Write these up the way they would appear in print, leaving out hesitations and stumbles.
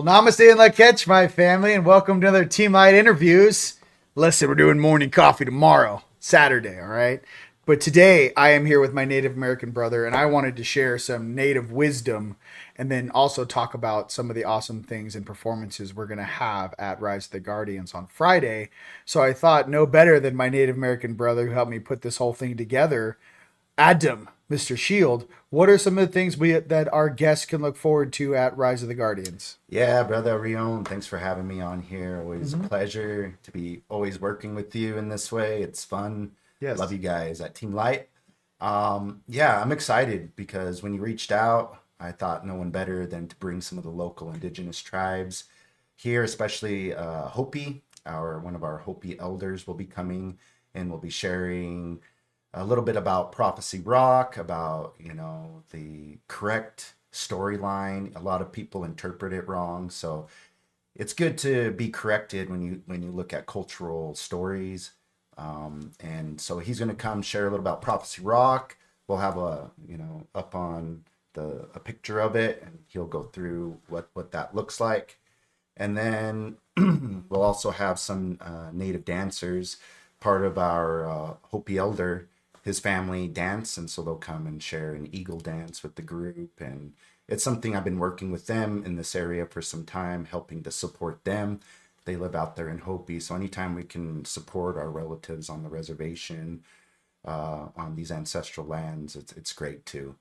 Well, namaste and like catch, my family, and welcome to another TeamLight interviews. Listen, we're doing morning coffee tomorrow, Saturday, all right? But today I am here with my Native American brother, and I wanted to share some Native wisdom and then also talk about some of the awesome things and performances we're going to have at Rise of the Guardians on Friday. So I thought no better than my Native American brother who helped me put this whole thing together, Adam, Mr. Shield. What are some of the things that our guests can look forward to at Rise of the Guardians? Yeah, brother Rion, thanks for having me on here. Always a pleasure to be always working with you in this way. It's fun. Yes. Love you guys at TeamLight. Yeah, I'm excited because when you reached out, I thought no one better than to bring some of the local indigenous tribes here, especially Hopi. One of our Hopi elders will be coming and will be sharing a little bit about Prophecy Rock, about, the correct storyline. A lot of people interpret it wrong. So it's good to be corrected when you look at cultural stories. And so he's going to come share a little about Prophecy Rock. We'll have up on a picture of it, and he'll go through what that looks like. And then we'll also have some native dancers, part of our Hopi elder, his family dance, and so they'll come and share an eagle dance with the group. And it's something I've been working with them in this area for some time, helping to support them. They live out there in Hopi, so anytime we can support our relatives on the reservation, on these ancestral lands, it's great too.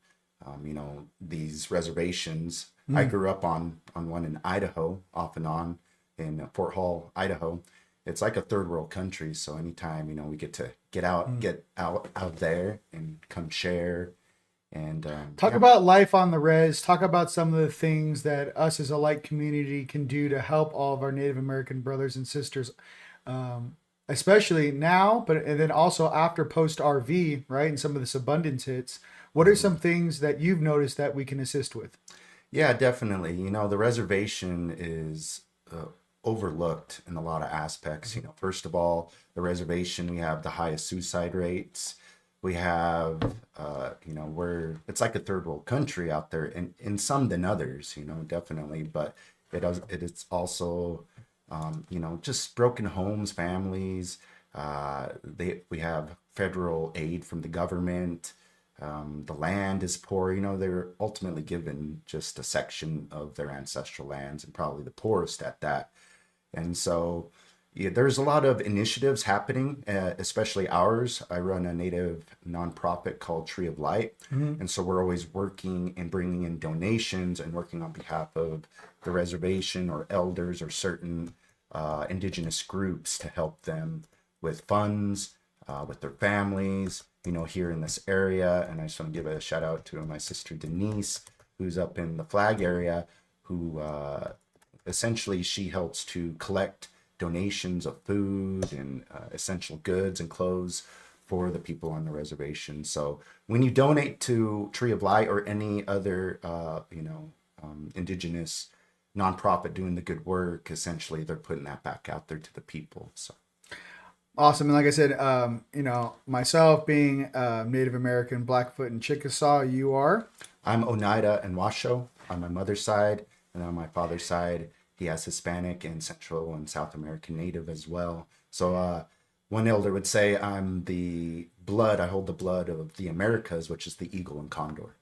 These reservations, I grew up on one in Idaho, off and on in Fort Hall, Idaho. It's like a third world country, so anytime we get to get out there and come share and talk about life on the res. Talk about some of the things that us as a light community can do to help all of our Native American brothers and sisters, especially now, and then also after post RV, right? And some of this abundance hits. What are some things that you've noticed that we can assist with? Yeah, definitely. The reservation is overlooked in a lot of aspects. First of all, the reservation, we have the highest suicide rates. We have, it's like a third world country out there, and in some than others, definitely. But it's also, just broken homes, families. We have federal aid from the government. The land is poor. They're ultimately given just a section of their ancestral lands, and probably the poorest at that. And so there's a lot of initiatives happening, especially ours. I run a Native nonprofit called Tree of Light. And so we're always working and bringing in donations and working on behalf of the reservation or elders or certain indigenous groups to help them with funds, with their families, here in this area. And I just want to give a shout out to my sister Denise, who's up in the Flag area, who essentially she helps to collect donations of food and essential goods and clothes for the people on the reservation. So when you donate to Tree of Light or any other, indigenous nonprofit doing the good work, essentially they're putting that back out there to the people. So. Awesome. And like I said, myself being Native American, Blackfoot, and Chickasaw, you are? I'm Oneida and Washoe on my mother's side, and on my father's side, he has Hispanic and Central and South American Native as well. So one elder would say I hold the blood of the Americas, which is the eagle and condor.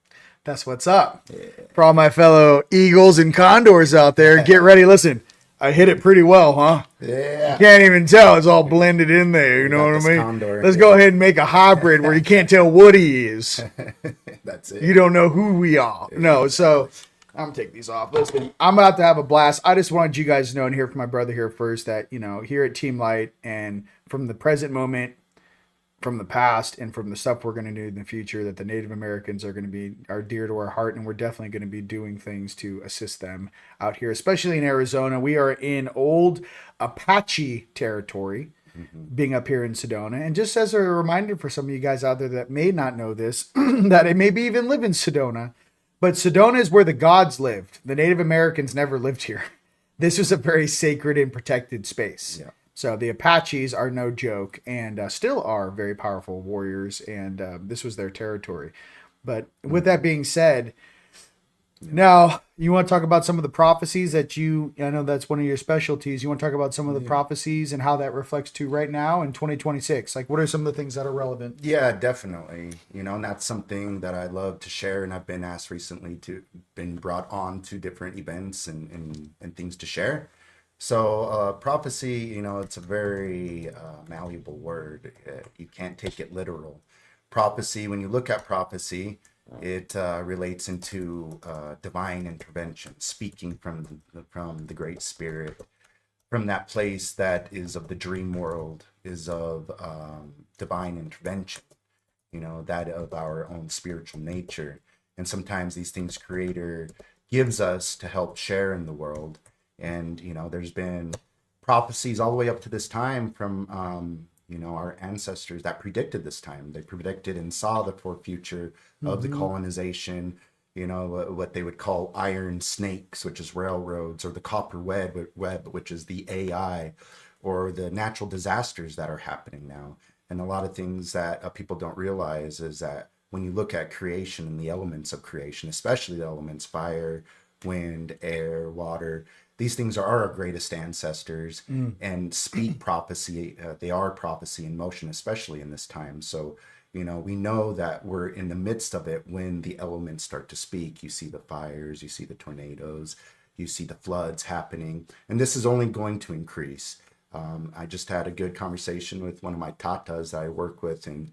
That's what's up. Yeah. For all my fellow eagles and condors out there, get ready. Listen, I hit it pretty well, huh? Yeah. You can't even tell. It's all blended in there. You know what I mean? Condor. Let's go ahead and make a hybrid where you can't tell what he is. That's it. You don't know who we are. No, so I'm going to take these off. Listen, I'm about to have a blast. I just wanted you guys to know and hear from my brother here first that, here at TeamLight and from the present moment, from the past, and from the stuff we're going to do in the future, that the Native Americans are dear to our heart, and we're definitely going to be doing things to assist them out here, especially in Arizona. We are in old Apache territory, being up here in Sedona. And just as a reminder for some of you guys out there that may not know this, that it maybe even live in Sedona, but Sedona is where the gods lived. The Native Americans never lived here. This was a very sacred and protected space. Yeah. So the Apaches are no joke, and still are very powerful warriors, and this was their territory. But with that being said, Now, you want to talk about some of the prophecies that I know that's one of your specialties. You want to talk about some of the prophecies and how that reflects to right now in 2026? Like, what are some of the things that are relevant? Yeah, definitely. And that's something that I love to share. And I've been asked recently been brought on to different events and things to share. So, prophecy, it's a very malleable word. You can't take it literal. Prophecy, when you look at prophecy, it relates into divine intervention, speaking from the Great Spirit, from that place that is of the dream world, is of divine intervention, that of our own spiritual nature. And sometimes these things Creator gives us to help share in the world. And, there's been prophecies all the way up to this time from, our ancestors that predicted this time. They predicted and saw the poor future of the colonization, what they would call iron snakes, which is railroads, or the copper web, which is the AI, or the natural disasters that are happening now. And a lot of things that people don't realize is that when you look at creation and the elements of creation, especially the elements fire, wind, air, water, these things are our greatest ancestors and speak prophecy. They are prophecy in motion, especially in this time. So, we know that we're in the midst of it when the elements start to speak. You see the fires, you see the tornadoes, you see the floods happening, and this is only going to increase. I just had a good conversation with one of my tatas that I work with in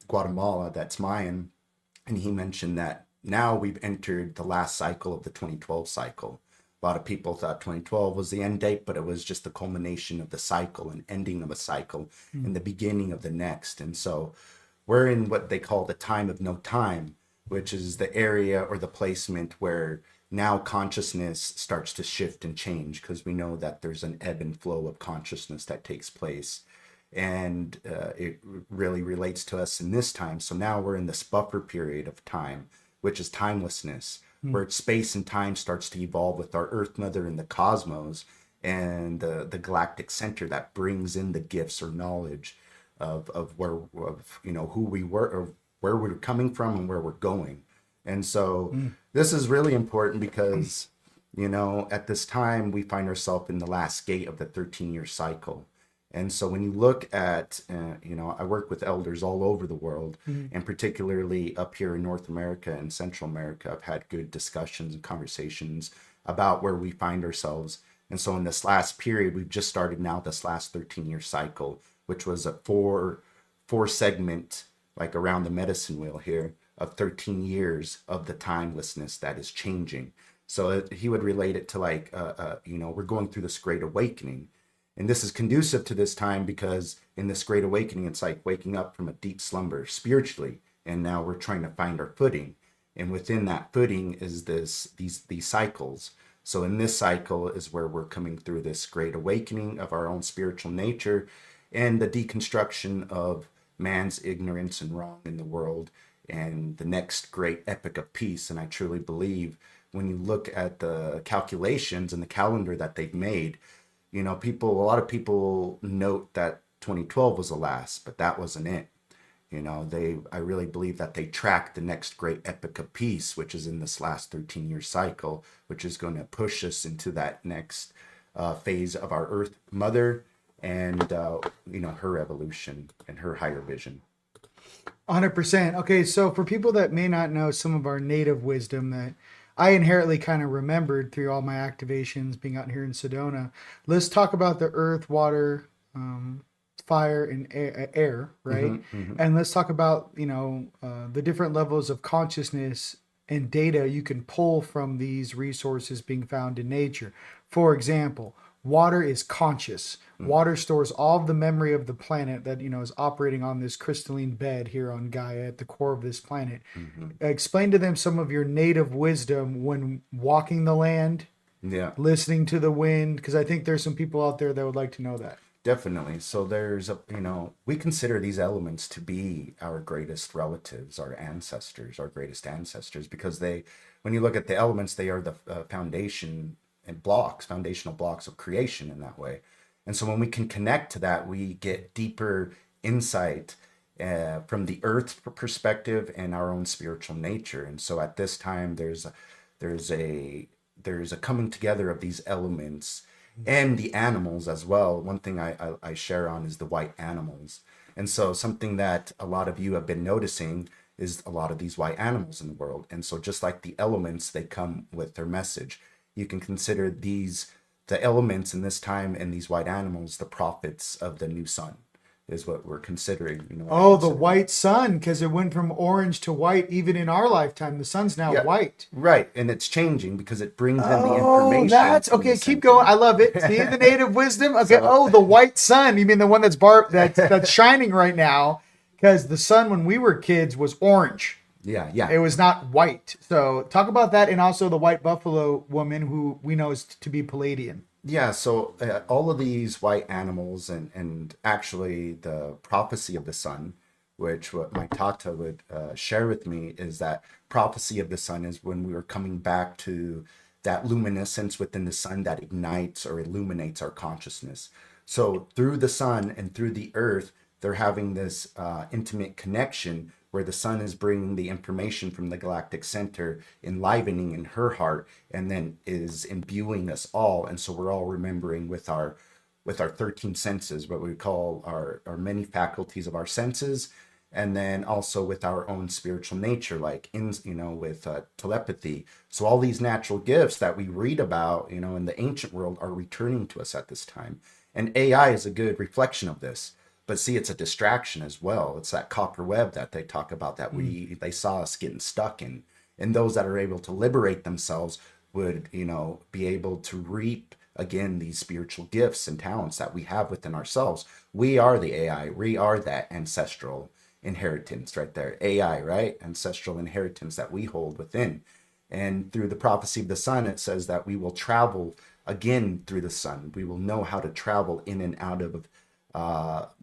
Guatemala, that's Mayan, and he mentioned that now we've entered the last cycle of the 2012 cycle. A lot of people thought 2012 was the end date, but it was just the culmination of the cycle, and ending of a cycle, and the beginning of the next. And so we're in what they call the time of no time, which is the area or the placement where now consciousness starts to shift and change, because we know that there's an ebb and flow of consciousness that takes place. And it really relates to us in this time. So now we're in this buffer period of time, which is timelessness, where space and time starts to evolve with our Earth Mother and the cosmos and the galactic center that brings in the gifts or knowledge of where who we were, or where we're coming from and where we're going. And so this is really important because at this time we find ourselves in the last gate of the 13-year cycle. And so when you look at, I work with elders all over the world, and particularly up here in North America and Central America, I've had good discussions and conversations about where we find ourselves. And so in this last period, we've just started now this last 13-year cycle, which was a four segment, like around the medicine wheel here, of 13 years of the timelessness that is changing. So he would relate it to like, we're going through this great awakening. And this is conducive to this time because in this great awakening, it's like waking up from a deep slumber spiritually. And now we're trying to find our footing. And within that footing is these cycles. So in this cycle is where we're coming through this great awakening of our own spiritual nature and the deconstruction of man's ignorance and wrong in the world, and the next great epic of peace. And I truly believe when you look at the calculations and the calendar that they've made, a lot of people note that 2012 was the last, but that wasn't it. I really believe that they tracked the next great epic of peace, which is in this last 13-year cycle, which is going to push us into that next phase of our Earth Mother and, her evolution and her higher vision. 100%. Okay, so for people that may not know some of our native wisdom that I inherently kind of remembered through all my activations being out here in Sedona, let's talk about the earth, water, fire, and air, right? And let's talk about, the different levels of consciousness and data you can pull from these resources being found in nature. For example, water is conscious. Water stores all of the memory of the planet that, is operating on this crystalline bed here on Gaia at the core of this planet. Explain to them some of your native wisdom when walking the land, listening to the wind, because I think there's some people out there that would like to know that. Definitely. So there's we consider these elements to be our greatest relatives, our ancestors, our greatest ancestors, because when you look at the elements, they are the foundational blocks of creation in that way. And so when we can connect to that, we get deeper insight from the earth perspective and our own spiritual nature. And so at this time, there's a there's a coming together of these elements and the animals as well. One thing I share on is the white animals. And so something that a lot of you have been noticing is a lot of these white animals in the world. And so just like the elements, they come with their message. You can consider the elements in this time and these white animals, the prophets of the new sun is what we're considering. Oh, the white sun, because it went from orange to white even in our lifetime. The sun's now white. Right. And it's changing because it brings in the Oh, information. that's okay. Keep going. I love it. See the native wisdom. Okay. So, the white sun. You mean the one that's shining right now? Because the sun when we were kids was orange. Yeah. It was not white. So talk about that, and also the white buffalo woman who we know is to be Palladian. Yeah, so all of these white animals and actually the prophecy of the sun, which what my tata would share with me is that prophecy of the sun is when we are coming back to that luminescence within the sun that ignites or illuminates our consciousness. So through the sun and through the earth, they're having this intimate connection where the sun is bringing the information from the galactic center, enlivening in her heart, and then is imbuing us all. And so we're all remembering with our 13 senses, what we call our many faculties of our senses, and then also with our own spiritual nature, like with telepathy. So all these natural gifts that we read about, in the ancient world are returning to us at this time. And AI is a good reflection of this. But see, it's a distraction as well. It's that copper web that they talk about that they saw us getting stuck in. And those that are able to liberate themselves would, be able to reap again these spiritual gifts and talents that we have within ourselves. We are the AI. We are that ancestral inheritance right there. AI, right? Ancestral inheritance that we hold within. And through the prophecy of the sun, it says that we will travel again through the sun. We will know how to travel in and out of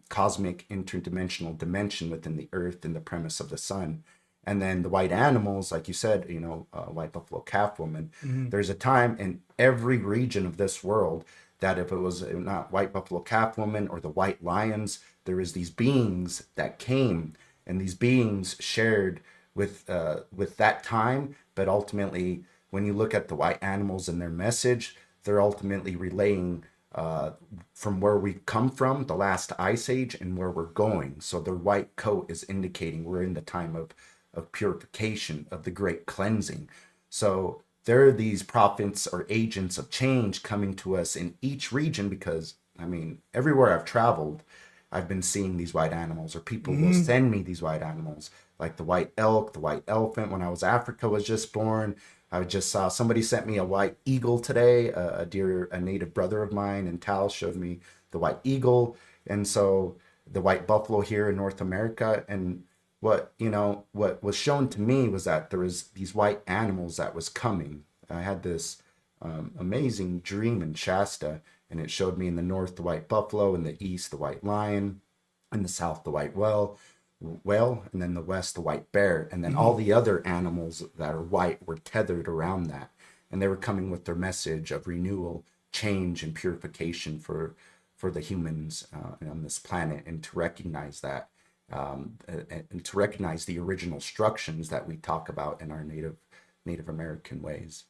cosmic interdimensional dimension within the earth and the premise of the sun. And then the white animals, like you said, white buffalo calf woman, there's a time in every region of this world that if it was not white buffalo calf woman or the white lions, there is these beings that came, and these beings shared with that time. But ultimately, when you look at the white animals and their message, they're ultimately relaying from where we come from, the last ice age, and where we're going. So the white coat is indicating we're in the time of purification, of the great cleansing. So there are these prophets or agents of change coming to us in each region, because everywhere I've traveled, I've been seeing these white animals, or people will send me these white animals, like the white elk, the white elephant. When I was Africa was just born, I just saw somebody sent me a white eagle today. A native brother of mine in Tal showed me the white eagle, and so the white buffalo here in North America. And what was shown to me was that there was these white animals that was coming. I had this amazing dream in Shasta, and it showed me in the north the white buffalo, in the east the white lion, in the south the white whale, and then the west the white bear, and then all the other animals that are white were tethered around that, and they were coming with their message of renewal, change, and purification for the humans on this planet, and to recognize that and to recognize the original instructions that we talk about in our Native American ways.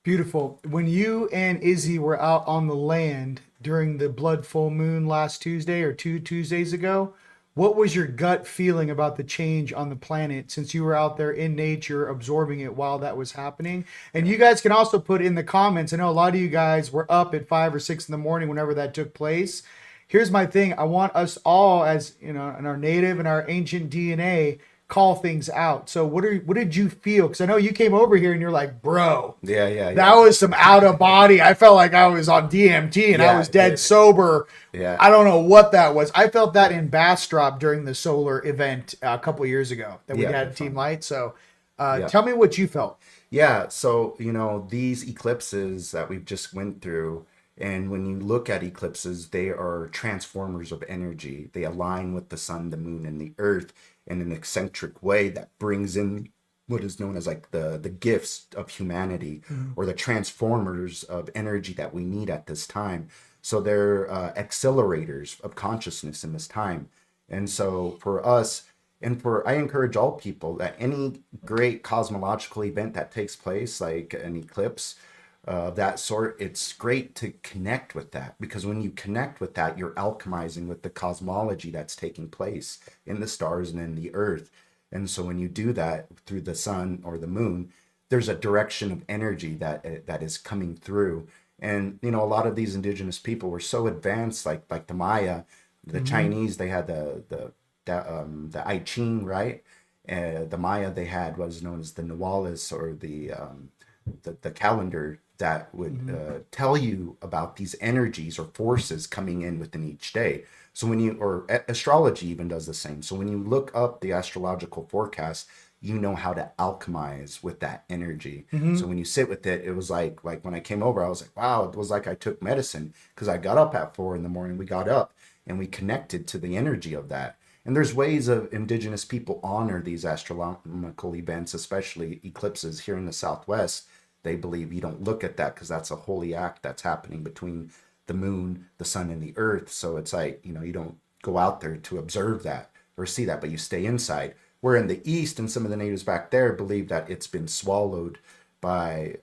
Beautiful. When you and Izzy were out on the land during the blood full moon last Tuesday or 2 Tuesdays ago, what was your gut feeling about the change on the planet, since you were out there in nature absorbing it while that was happening? And you guys can also put in the comments. I know a lot of you guys were up at 5 or 6 in the morning whenever that took place. Here's my thing. I want us all, as in our native and our ancient DNA, call things out. So what did you feel? Because I know you came over here and you're like, bro, that was some out of body. I felt like I was on DMT and I was dead sober. Yeah, I don't know what that was. I felt that in Bastrop during the solar event a couple of years ago that we had at TeamLight. So tell me what you felt. Yeah, so these eclipses that we've just went through, and when you look at eclipses, they are transformers of energy. They align with the sun, the moon, and the earth in an eccentric way that brings in what is known as like the gifts of humanity, or the transformers of energy that we need at this time. So they're accelerators of consciousness in this time. And so for us, I encourage all people that any great cosmological event that takes place, like an eclipse of that sort, it's great to connect with that, because when you connect with that, you're alchemizing with the cosmology that's taking place in the stars and in the earth. And so when you do that through the sun or the moon, there's a direction of energy that is coming through. And a lot of these indigenous people were so advanced, like the Maya, the Chinese, they had the I Ching, right? The Maya, they had what was known as the Nawalis, or the calendar that would tell you about these energies or forces coming in within each day. So astrology even does the same. So when you look up the astrological forecast, you know how to alchemize with that energy. So when you sit with it, it was like when I came over, I was like, wow, it was like I took medicine, because I got up at 4 a.m. We got up and we connected to the energy of that. And there's ways of indigenous people honor these astronomical events, especially eclipses here in the Southwest. They believe you don't look at that because that's a holy act that's happening between the moon, the sun, and the earth. So it's like, you don't go out there to observe that or see that, but you stay inside. Where in the East, and some of the natives back there believe that it's been swallowed by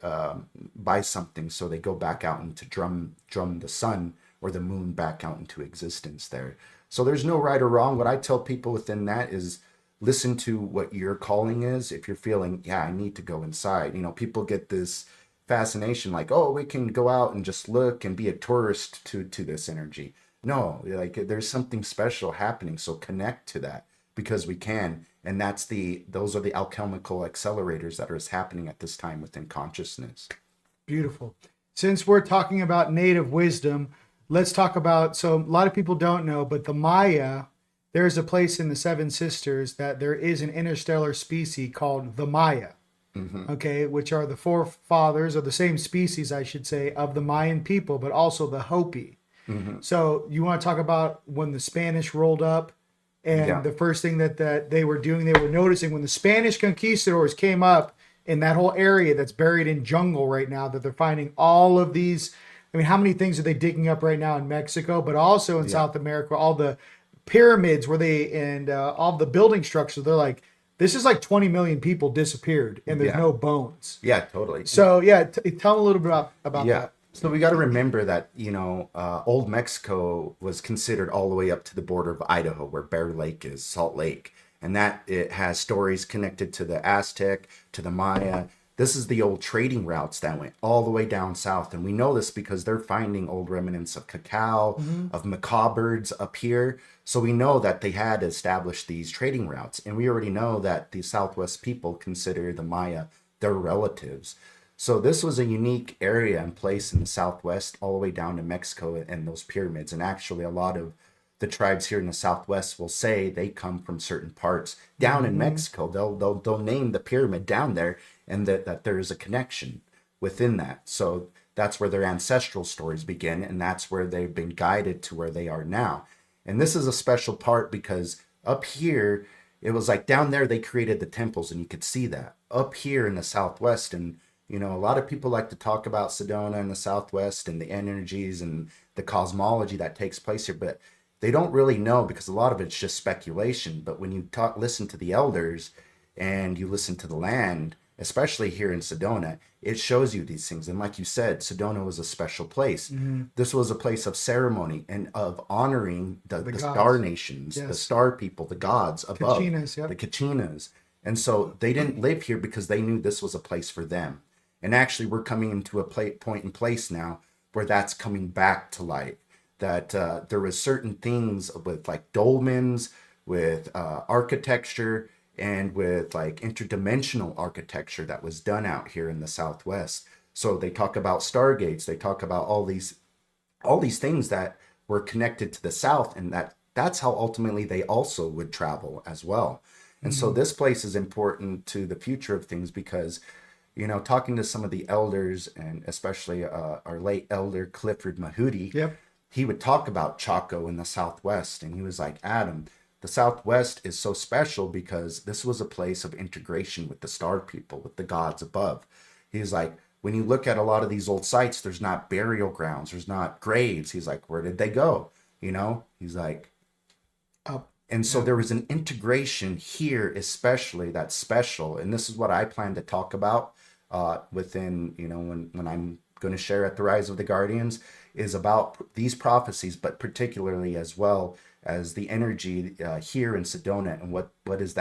something, so they go back out and to drum the sun or the moon back out into existence there. So there's no right or wrong. What I tell people within that is listen to what your calling is. If you're feeling, yeah, I need to go inside. People get this fascination like, oh, we can go out and just look and be a tourist to this energy. No, like there's something special happening. So connect to that, because we can. And those are the alchemical accelerators that are happening at this time within consciousness. Beautiful. Since we're talking about native wisdom, let's talk about, so a lot of people don't know, but the Maya, there's a place in the Seven Sisters that there is an interstellar species called the Maya, okay, which are the forefathers of the same species, I should say, of the Mayan people, but also the Hopi. So you want to talk about when the Spanish rolled up, and the first thing that they were doing, they were noticing when the Spanish conquistadors came up in that whole area that's buried in jungle right now, that they're finding all of these. I mean, how many things are they digging up right now in Mexico, but also in South America, all the pyramids and all the building structures. They're like, this is like 20 million people disappeared and there's no bones. Yeah, totally. So tell them a little bit about that. So we got to remember that, old Mexico was considered all the way up to the border of Idaho, where Bear Lake is, Salt Lake. And that it has stories connected to the Aztec, to the Maya. This is the old trading routes that went all the way down south. And we know this because they're finding old remnants of cacao, of macaw birds up here. So we know that they had established these trading routes. And we already know that the Southwest people consider the Maya their relatives. So this was a unique area and place in the Southwest, all the way down to Mexico and those pyramids. And actually, a lot of the tribes here in the Southwest will say they come from certain parts down in Mexico. They'll name the pyramid down there, and that there is a connection within that. So that's where their ancestral stories begin, and that's where they've been guided to where they are now. And this is a special part because up here, it was like down there they created the temples, and you could see that. Up here in the Southwest, and a lot of people like to talk about Sedona in the Southwest and the energies and the cosmology that takes place here, but they don't really know because a lot of it's just speculation. But when you listen to the elders and you listen to the land, especially here in Sedona, it shows you these things. And like you said, Sedona was a special place. This was a place of ceremony and of honoring the star nations, the star people, the gods above, the Kachinas. And so they didn't live here because they knew this was a place for them. And actually, we're coming into a point in place now where that's coming back to light. That there was certain things with like dolmens, with architecture, and with like interdimensional architecture that was done out here in the Southwest. So they talk about stargates, they talk about all these things that were connected to the South, and that's how ultimately they also would travel as well. And so this place is important to the future of things because, talking to some of the elders, and especially our late elder Clifford Mahudi, he would talk about Chaco in the Southwest, and he was like, Adam, the Southwest is so special because this was a place of integration with the star people, with the gods above. He's like, when you look at a lot of these old sites, there's not burial grounds, there's not graves. He's like, where did they go? He's like, And so Yeah. there was an integration here, especially that's special. And this is what I plan to talk about within, when I'm going to share at the Rise of the Guardians, is about these prophecies, but particularly as well as the energy here in Sedona and what's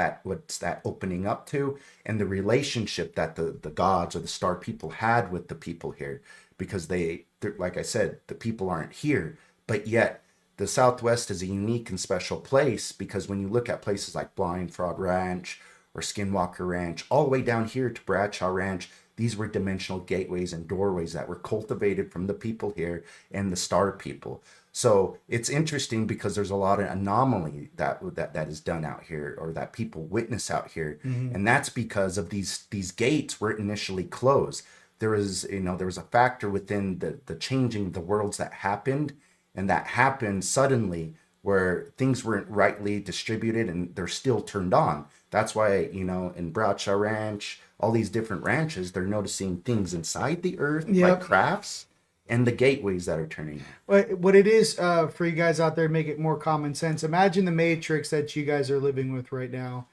that opening up to, and the relationship that the gods or the star people had with the people here, because they're, like I said, the people aren't here, but yet the Southwest is a unique and special place, because when you look at places like Blind Frog Ranch or Skinwalker Ranch, all the way down here to Bradshaw Ranch, these were dimensional gateways and doorways that were cultivated from the people here and the star people. So it's interesting because there's a lot of anomaly that is done out here, or that people witness out here, and that's because of these gates were initially closed. There was a factor within the changing of the worlds that happened, and that happened suddenly, where things weren't rightly distributed and they're still turned on. That's why, in Bradshaw Ranch, all these different ranches, they're noticing things inside the earth, like crafts, and the gateways that are turning. What it is, for you guys out there, make it more common sense. Imagine the matrix that you guys are living with right now.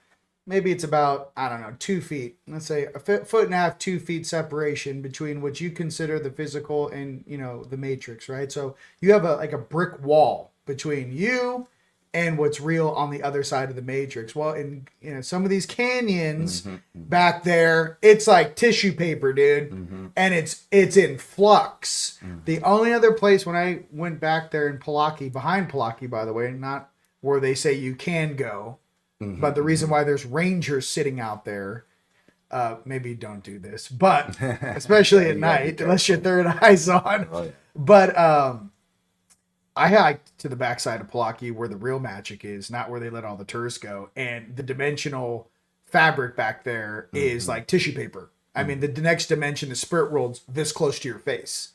Maybe it's about, I don't know, 2 feet. Let's say a foot and a half, 2 feet separation between what you consider the physical and, the matrix, right? So you have a brick wall between you and what's real on the other side of the matrix. Well, in some of these canyons back there, it's like tissue paper, dude, and it's in flux. The only other place, when I went back there in Palaki, behind Palaki, by the way, not where they say you can go, but the reason why there's rangers sitting out there, maybe don't do this, but especially at night, unless your third eye's on. Oh, yeah. But I hiked to the backside of Palaki, where the real magic is, not where they let all the tourists go. And the dimensional fabric back there is like tissue paper. I mean, the next dimension, the spirit world's this close to your face.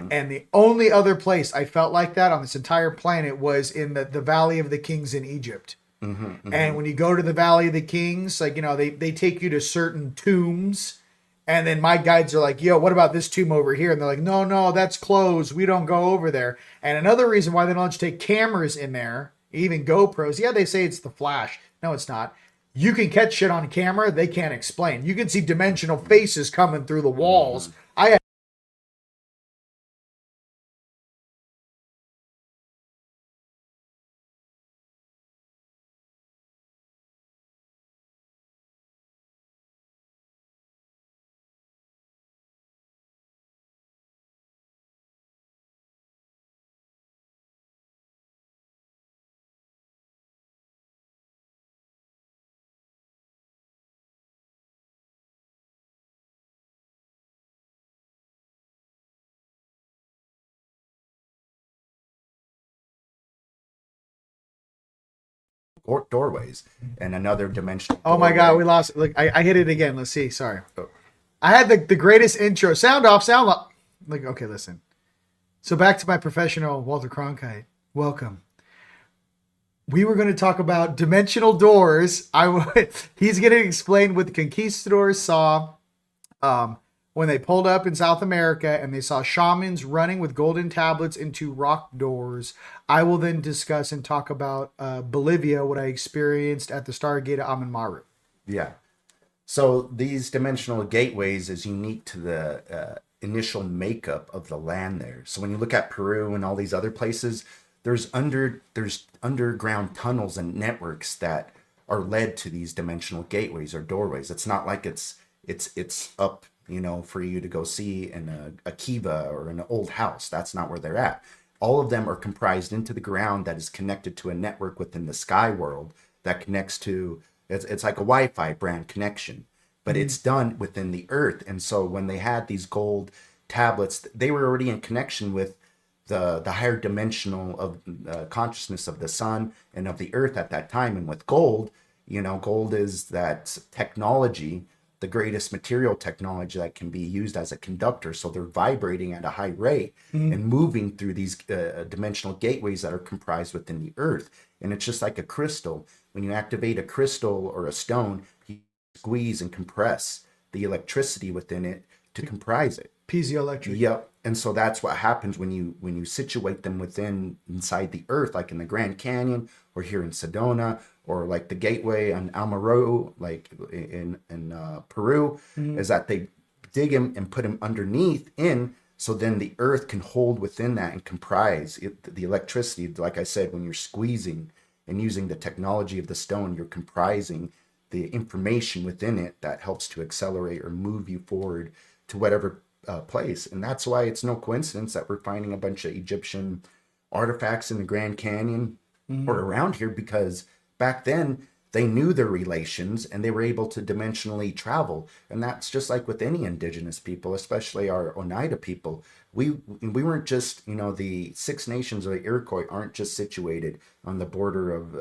And the only other place I felt like that on this entire planet was in the Valley of the Kings in Egypt. And when you go to the Valley of the Kings, like, they take you to certain tombs. And then my guides are like, yo, what about this tomb over here? And they're like, no, that's closed. We don't go over there. And another reason why they don't let you take cameras in there, even GoPros. Yeah, they say it's the flash. No, it's not. You can catch shit on camera. They can't explain. You can see dimensional faces coming through the walls. I had Doorways and another dimension. Oh my God, we lost. Look, I hit it again. Let's see. Sorry. I had the greatest intro. Sound off, sound off. Like, okay, listen. So back to my professional Walter Cronkite. Welcome. We were going to talk about dimensional doors. He's going to explain what the conquistadors saw when they pulled up in South America and they saw shamans running with golden tablets into rock doors. I will then discuss and talk about Bolivia, what I experienced at the Stargate of Amanmaru. Yeah. So these dimensional gateways is unique to the initial makeup of the land there. So when you look at Peru and all these other places, there's underground tunnels and networks that are led to these dimensional gateways or doorways. It's not like it's up, for you to go see in a kiva or an old house. That's not where they're at. All of them are comprised into the ground that is connected to a network within the sky world that connects to, it's like a Wi-Fi brand connection, but it's done within the earth. And so when they had these gold tablets, they were already in connection with the higher dimensional of consciousness of the sun and of the earth at that time. And with gold, gold is that technology, the greatest material technology that can be used as a conductor. So they're vibrating at a high rate and moving through these dimensional gateways that are comprised within the earth. And it's just like a crystal. When you activate a crystal or a stone, you squeeze and compress the electricity within it to comprise it. Piezoelectric. Yep. And so that's what happens when you situate them inside the earth, like in the Grand Canyon or here in Sedona, or like the gateway on Almaro, like in Peru, is that they dig him and put him underneath so then the earth can hold within that and comprise the electricity. Like I said, when you're squeezing and using the technology of the stone, you're comprising the information within it that helps to accelerate or move you forward to whatever place. And that's why it's no coincidence that we're finding a bunch of Egyptian artifacts in the Grand Canyon or around here, because back then they knew their relations and they were able to dimensionally travel. And that's just like with any indigenous people, especially our Oneida people. We weren't just, the Six Nations or the Iroquois aren't just situated on the border of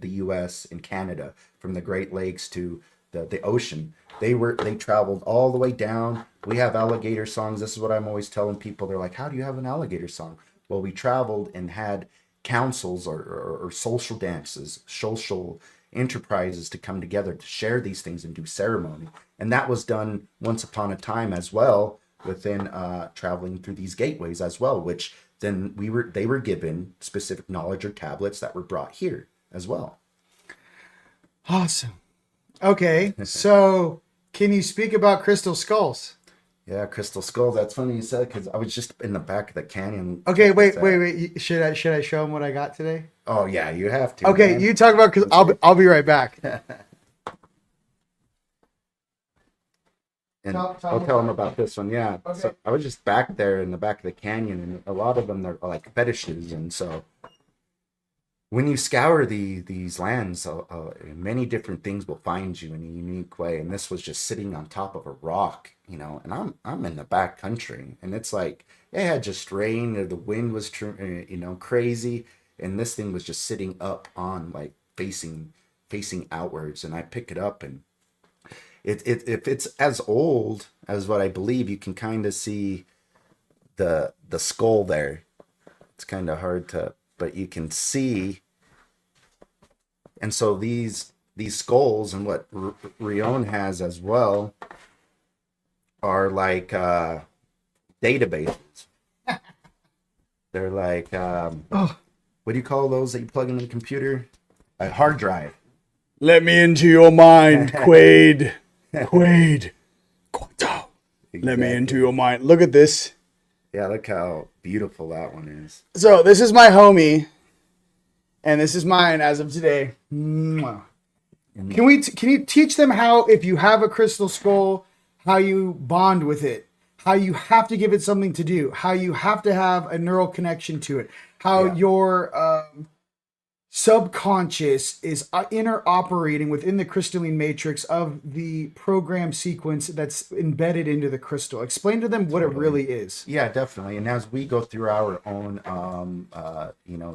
the U.S. and Canada, from the Great Lakes to the ocean. They traveled all the way down. We have alligator songs. This is what I'm always telling people. They're like, how do you have an alligator song? Well, we traveled and had councils or social dances, social enterprises to come together to share these things and do ceremony. And that was done once upon a time as well, within traveling through these gateways as well, which then they were given specific knowledge or tablets that were brought here as well. Awesome. Okay, so can you speak about crystal skulls? Yeah, crystal skull. That's funny you said, because I was just in the back of the canyon. Okay, wait. Should I show them what I got today? Oh yeah, you have to. Okay, man. You talk about, because I'll be right back. And I'll tell them about this one. Yeah. Okay. So I was just back there in the back of the canyon, and a lot of them are like fetishes, and so when you scour these lands, many different things will find you in a unique way. And this was just sitting on top of a rock, and I'm in the back country, and it's like it had just rained, or the wind was crazy, and this thing was just sitting up on, like, facing outwards. And I pick it up, and if it's as old as what I believe, you can kind of see the skull there. It's kind of hard to, but you can see. And so these skulls, and what Rion has as well, are like databases. They're like what do you call those that you plug in the computer? A hard drive. Let me into your mind, Quaid. Quaid. Quato. Let me into your mind. Look at this. Yeah, look how beautiful that one is. So this is my homie, and this is mine as of today. Mwah. Can you teach them how, if you have a crystal skull, how you bond with it, how you have to give it something to do, how you have to have a neural connection to it, how your subconscious is interoperating within the crystalline matrix of the program sequence that's embedded into the crystal. Explain to them what it really is. Yeah, definitely. And as we go through our own,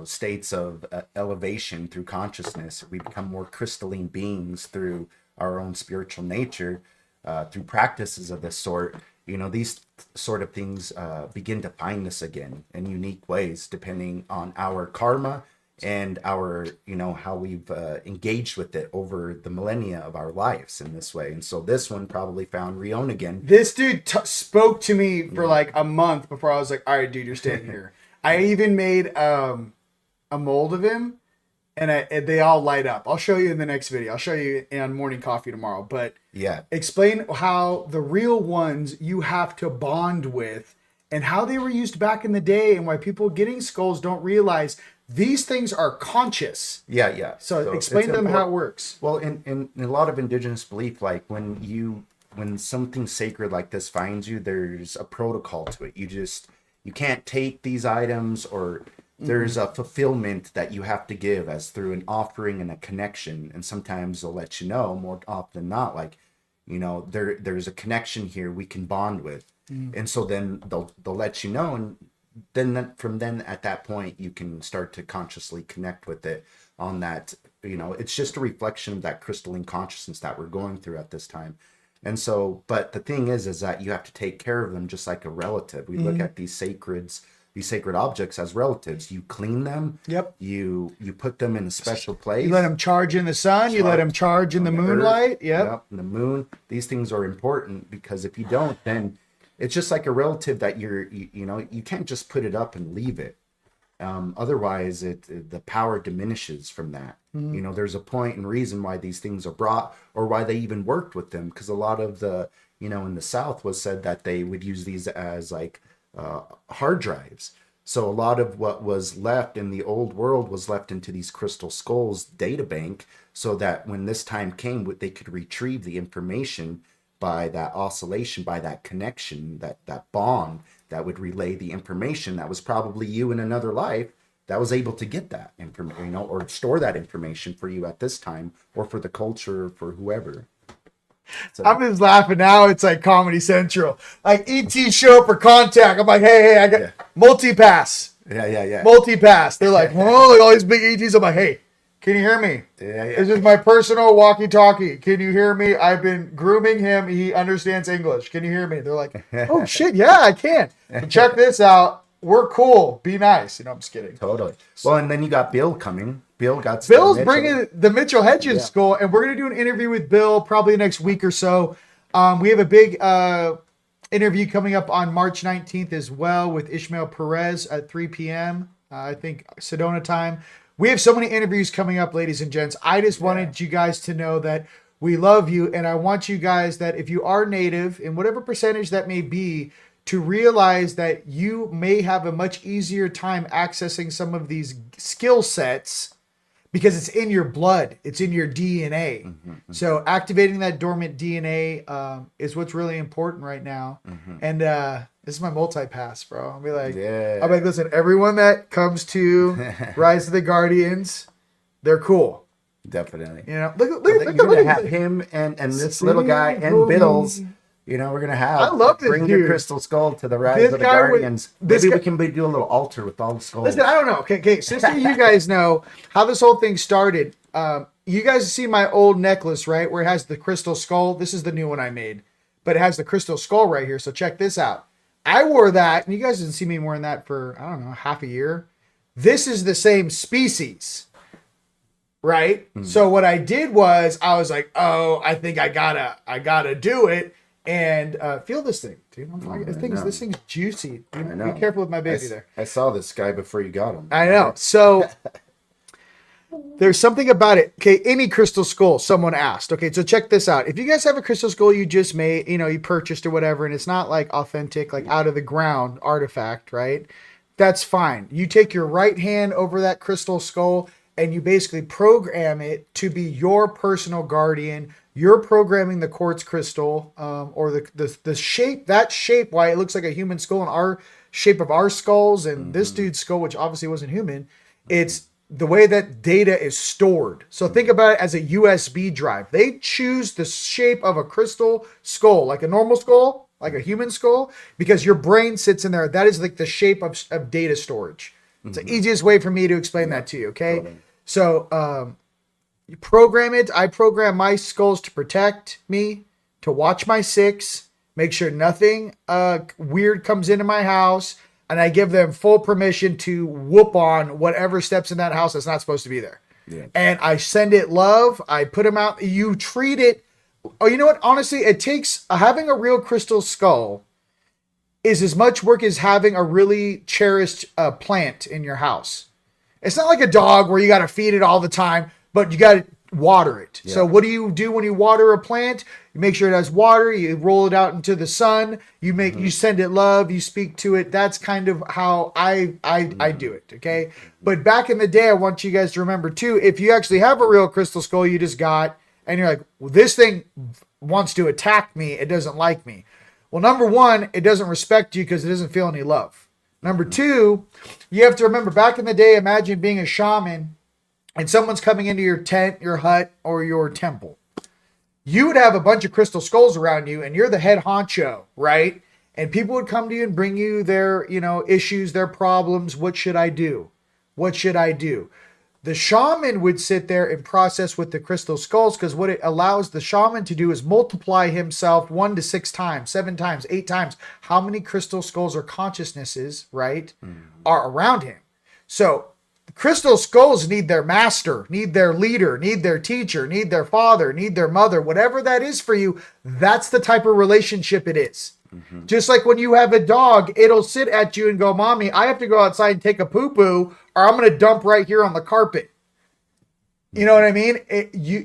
states of elevation through consciousness, we become more crystalline beings through our own spiritual nature, through practices of this sort. These sort of things begin to find us again in unique ways, depending on our karma and our, how we've engaged with it over the millennia of our lives in this way. And so this one probably found Rion again. This dude spoke to me for like a month before I was like, all right, dude, you're staying here. I even made a mold of him, and they all light up. I'll show you in the next video. I'll show you on Morning Coffee tomorrow. But yeah, explain how the real ones you have to bond with, and how they were used back in the day, and why people getting skulls don't realize these things are conscious. Yeah. So explain to them how it works. Well, in a lot of indigenous belief, like when something sacred like this finds you, there's a protocol to it. You can't take these items, or there's a fulfillment that you have to give as through an offering and a connection. And sometimes they'll let you know, more often than not, like, there's a connection here we can bond with. And so then they'll let you know, and then from at that point you can start to consciously connect with it on that. It's just a reflection of that crystalline consciousness that we're going through at this time. And so, but the thing is that you have to take care of them just like a relative. We look at these sacred objects as relatives. You clean them. Yep. You put them in a special place. You let them charge in the sun. You let them charge in the moonlight. Yep. In the moon. These things are important, because if you don't, then it's just like a relative that you can't just put it up and leave it. Otherwise, the power diminishes from that. There's a point and reason why these things are brought, or why they even worked with them, because a lot of the, in the South was said that they would use these as like hard drives. So a lot of what was left in the old world was left into these crystal skulls data bank, so that when this time came, they could retrieve the information by that oscillation, by that connection, that bond that would relay the information that was probably you in another life that was able to get that information, or store that information for you at this time, or for the culture, for whoever. So, I'm just laughing now. It's like Comedy Central. Like ET show up for contact. I'm like, hey, I got multipass. Yeah. Multipass. They're like, whoa, like all these big ETs. I'm like, hey, can you hear me? Yeah. This is my personal walkie-talkie. Can you hear me? I've been grooming him. He understands English. Can you hear me? They're like, oh shit, yeah, I can. But check this out. We're cool. Be nice. I'm just kidding. Totally. Well, and then you got Bill coming. Bill's bringing the Mitchell Hedges School, and we're going to do an interview with Bill probably next week or so. We have a big interview coming up on March 19th as well with Ishmael Perez at 3 p.m. I think Sedona time. We have so many interviews coming up, ladies and gents. I just wanted you guys to know that we love you, and I want you guys that if you are Native, in whatever percentage that may be, to realize that you may have a much easier time accessing some of these skill sets because it's in your blood, it's in your DNA. So activating that dormant DNA is what's really important right now. And this is my multi-pass, bro. I'll be like, listen, everyone that comes to Rise of the Guardians, they're cool. Definitely. Look you're gonna have him and this little guy and Bills. We're gonna have. I love this bring dude. your crystal skull to the Rise of the Guardians. Maybe we can do a little altar with all the skulls. Listen, I don't know. Okay. Since you guys know how this whole thing started, you guys see my old necklace, right? Where it has the crystal skull. This is the new one I made, but it has the crystal skull right here. So check this out. I wore that, and you guys didn't see me wearing that for, I don't know, half a year. This is the same species, right? So what I did was I was like, oh, I think I gotta do it. And feel this thing, dude. This thing's juicy. Be careful with my baby there. I saw this guy before you got him. I know. So there's something about it. Okay, any crystal skull, someone asked. Okay, so check this out. If you guys have a crystal skull you just made, you purchased or whatever, and it's not like authentic, like out of the ground artifact, right? That's fine. You take your right hand over that crystal skull and you basically program it to be your personal guardian. You're programming the quartz crystal, or the shape, why it looks like a human skull in our shape of our skulls, and this dude's skull, which obviously wasn't human. It's the way that data is stored. So think about it as a USB drive. They choose the shape of a crystal skull, like a normal skull, like a human skull, because your brain sits in there. That is like the shape of data storage. It's the easiest way for me to explain that to you. Okay. Totally. So, you program it. I program my skulls to protect me, to watch my six, make sure nothing weird comes into my house, and I give them full permission to whoop on whatever steps in that house that's not supposed to be there. Yeah. And I send it love. I put them out. You treat it. Oh, you know what? Honestly, it takes having a real crystal skull is as much work as having a really cherished plant in your house. It's not like a dog where you got to feed it all the time. But you got to water it. Yeah. So what do you do when you water a plant? You make sure it has water. You roll it out into the sun. You send it love. You speak to it. That's kind of how I do it. Okay. But back in the day, I want you guys to remember too, if you actually have a real crystal skull you just got, and you're like, well, this thing wants to attack me. It doesn't like me. Well, number one, it doesn't respect you because it doesn't feel any love. Number two, you have to remember back in the day, imagine being a shaman and someone's coming into your tent, your hut, or your temple. You would have a bunch of crystal skulls around you, and you're the head honcho, right? And people would come to you and bring you their, issues, their problems. What should I do? What should I do? The shaman would sit there and process with the crystal skulls, because what it allows the shaman to do is multiply himself 1 to 6 times, 7 times, 8 times. How many crystal skulls or consciousnesses, right, are around him? So crystal skulls need their master, need their leader, need their teacher, need their father, need their mother, whatever that is for you. That's the type of relationship it is. Just like when you have a dog, it'll sit at you and go, "Mommy, I have to go outside and take a poo-poo, or I'm going to dump right here on the carpet." You know what I mean?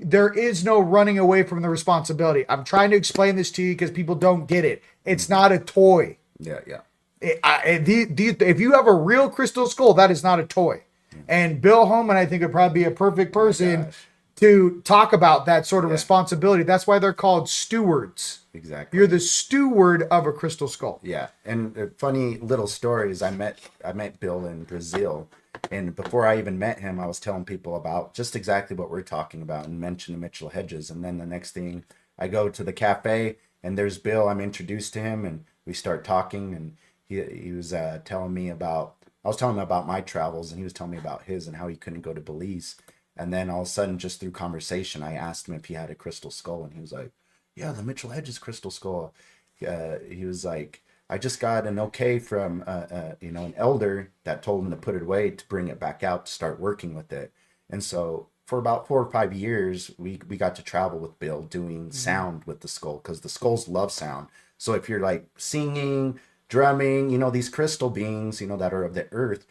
There is no running away from the responsibility. I'm trying to explain this to you because people don't get it. It's not a toy. Yeah, yeah. If you have a real crystal skull, that is not a toy. And Bill Holman, I think, would probably be a perfect person to talk about that sort of responsibility. That's why they're called stewards. Exactly. You're the steward of a crystal skull. Yeah, and funny little stories. I met Bill in Brazil, and before I even met him, I was telling people about just exactly what we're talking about and mentioned Mitchell Hedges. And then the next thing, I go to the cafe, and there's Bill. I'm introduced to him, and we start talking, and he was telling me about. I was telling him about my travels, and he was telling me about his and how he couldn't go to Belize. And then all of a sudden, just through conversation, I asked him if he had a crystal skull, and he was like, "Yeah, the Mitchell Hedges crystal skull." He was like, "I just got an okay from an elder that told him to put it away to bring it back out to start working with it." And so for about 4 or 5 years, we got to travel with Bill doing sound with the skull, because the skulls love sound. So if you're like singing, drumming, these crystal beings, that are of the earth,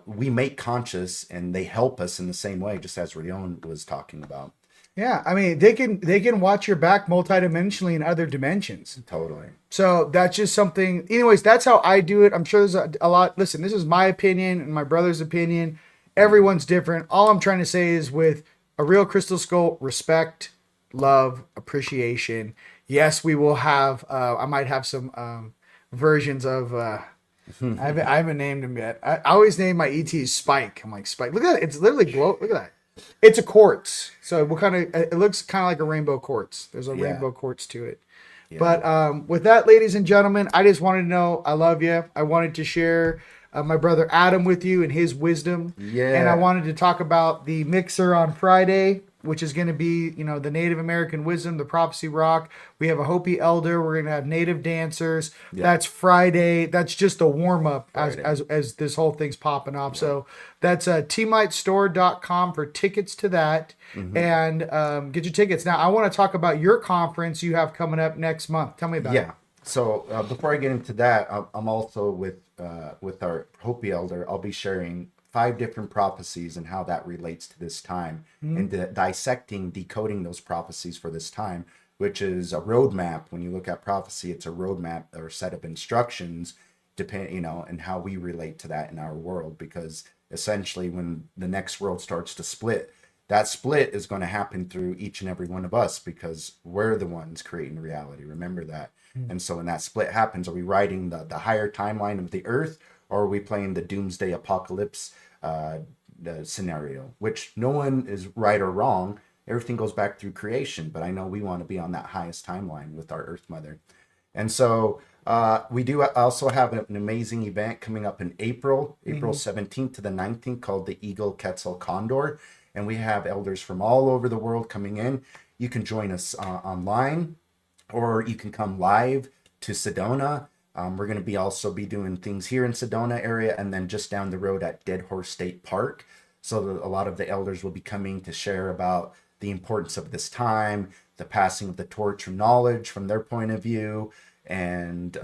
we make conscious, and they help us in the same way, just as Rion was talking about. Yeah, I mean, they can watch your back multidimensionally in other dimensions. Totally. So that's just something. Anyways, that's how I do it. I'm sure there's a lot. Listen, this is my opinion and my brother's opinion. Everyone's different. All I'm trying to say is, with a real crystal skull, respect, love, appreciation. Yes, we will have. I might have some versions of. I haven't named him yet. I always name my ETs Spike. I'm like, Spike. Look at that. It's literally glow. Look at that. It's a quartz. So it looks kind of like a rainbow quartz. There's a rainbow quartz to it. Yeah. But with that, ladies and gentlemen, I just wanted to know I love you. I wanted to share my brother Adam with you and his wisdom. Yeah. And I wanted to talk about the mixer on Friday, which is going to be, the Native American wisdom, the prophecy rock. We have a Hopi elder. We're going to have native dancers. Yeah. That's Friday. That's just a warm up as this whole thing's popping off. Yeah. So that's TeamLightStore.com for tickets to that, and get your tickets. Now I want to talk about your conference you have coming up next month. Tell me about it. Yeah. So before I get into that, I'm also with our Hopi elder. I'll be sharing 5 different prophecies and how that relates to this time, and dissecting, decoding those prophecies for this time, which is a roadmap. When you look at prophecy, it's a roadmap or a set of instructions, and how we relate to that in our world. Because essentially, when the next world starts to split, that split is going to happen through each and every one of us, because we're the ones creating reality. Remember that. And so when that split happens, are we riding the higher timeline of the earth, or are we playing the doomsday apocalypse the scenario? Which no one is right or wrong. Everything goes back through creation. But I know we want to be on that highest timeline with our Earth Mother. And so we do also have an amazing event coming up in April 17th to the 19th, called the Eagle, Quetzal, Condor. And we have elders from all over the world coming in. You can join us online, or you can come live to Sedona. We're going to also be doing things here in Sedona area, and then just down the road at Dead Horse State Park. So a lot of the elders will be coming to share about the importance of this time, the passing of the torch from knowledge from their point of view, and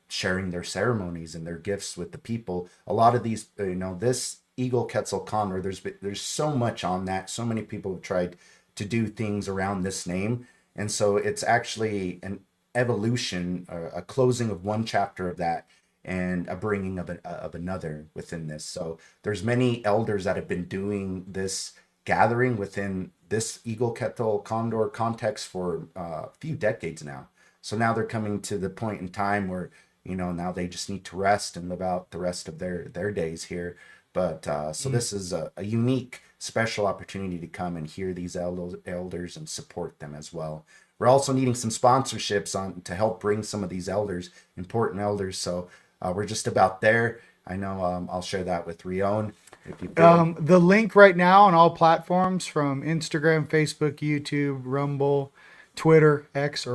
sharing their ceremonies and their gifts with the people. A lot of these, this Eagle, Quetzal, Condor, there's so much on that. So many people have tried to do things around this name. And so it's actually an evolution, or a closing of one chapter of that, and a bringing of another within this. So there's many elders that have been doing this gathering within this Eagle, Quetzal, Condor context for a few decades now. So now they're coming to the point in time where, now they just need to rest and live out the rest of their days here. But so this is a unique, special opportunity to come and hear these elders and support them as well. We're also needing some sponsorships to help bring some of these elders, important elders. So we're just about there. I know I'll share that with Rion. The link right now on all platforms, from Instagram, Facebook, YouTube, Rumble, Twitter, X,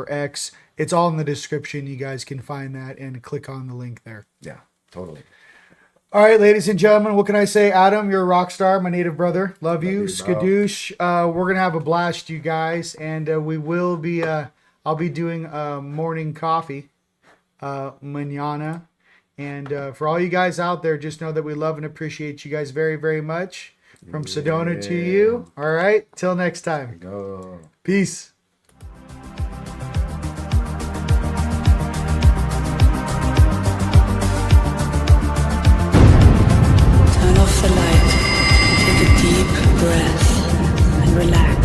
it's all in the description. You guys can find that and click on the link there. Yeah, totally. All right, ladies and gentlemen, what can I say? Adam, you're a rock star, my native brother. Love you. Skadoosh. We're going to have a blast, you guys. And we will be, I'll be doing morning coffee manana. And for all you guys out there, just know that we love and appreciate you guys very, very much. From Sedona to you. All right. Till next time. Go. Peace. Turn off the light, take a deep breath, and relax.